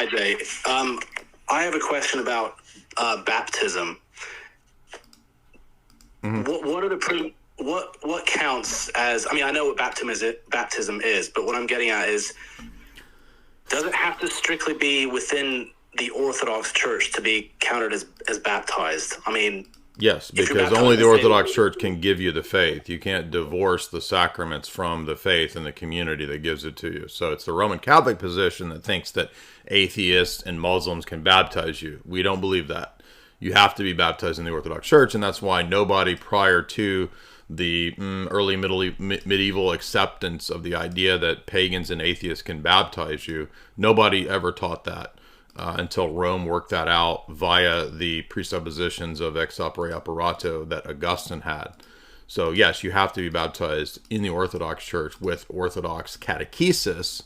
Hi, Jay. I have a question about baptism. What are the what counts as? I mean, I know what baptism is, but what I'm getting at is, does it have to strictly be within the Orthodox Church to be counted as baptized? I mean, Yes, because only the Orthodox Church can give you the faith. You can't divorce the sacraments from the faith and the community that gives it to you. So it's the Roman Catholic position that thinks that atheists and Muslims can baptize you. We don't believe that. You have to be baptized in the Orthodox Church, and that's why nobody prior to the early medieval acceptance of the idea that pagans and atheists can baptize you, nobody ever taught that. Until Rome worked that out via the presuppositions of ex opere operato that Augustine had. So yes, you have to be baptized in the Orthodox Church with Orthodox catechesis.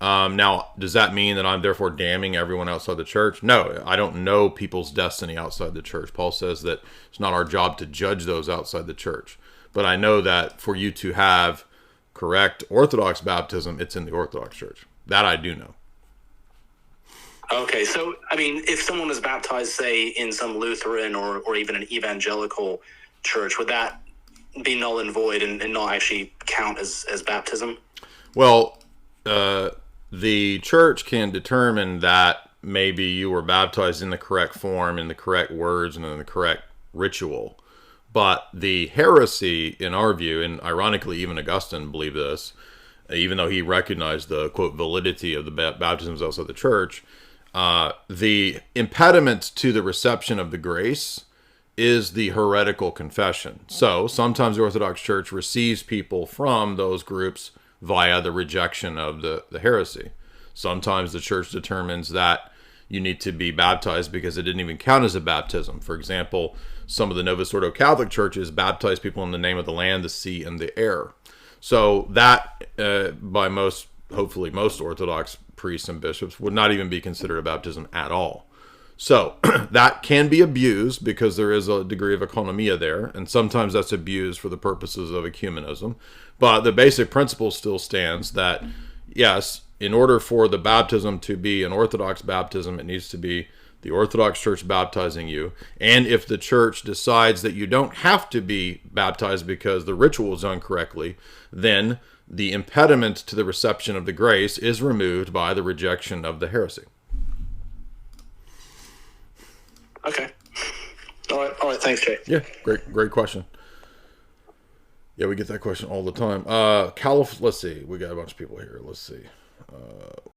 Now, does that mean that I'm therefore damning everyone outside the church? No, I don't know people's destiny outside the church. Paul says that it's not our job to judge those outside the church. But I know that for you to have correct Orthodox baptism, it's in the Orthodox Church. That I do know. Okay, so, I mean, if someone was baptized, say, in some Lutheran or even an evangelical church, would that be null and void and not actually count as baptism? Well, the church can determine that maybe you were baptized in the correct form, in the correct words, and in the correct ritual. But the heresy, in our view, and ironically even Augustine believed this, even though he recognized the, quote, validity of the baptisms outside the church, the impediment to the reception of the grace is the heretical confession. So sometimes the Orthodox Church receives people from those groups via the rejection of the heresy. Sometimes the church determines that you need to be baptized because it didn't even count as a baptism. For example, some of the Novus Ordo Catholic churches baptize people in the name of the land, the sea, and the air. So that, by hopefully most Orthodox priests and bishops, would not even be considered a baptism at all. So that can be abused because there is a degree of economia there, and sometimes that's abused for the purposes of ecumenism. But the basic principle still stands that, yes, in order for the baptism to be an Orthodox baptism, it needs to be the Orthodox Church baptizing you. And if the church decides that you don't have to be baptized because the ritual is done correctly, then the impediment to the reception of the grace is removed by the rejection of the heresy. Okay. All right. Thanks, Jay. Yeah, great question. Yeah, we get that question all the time. Let's see. We got a bunch of people here. Let's see.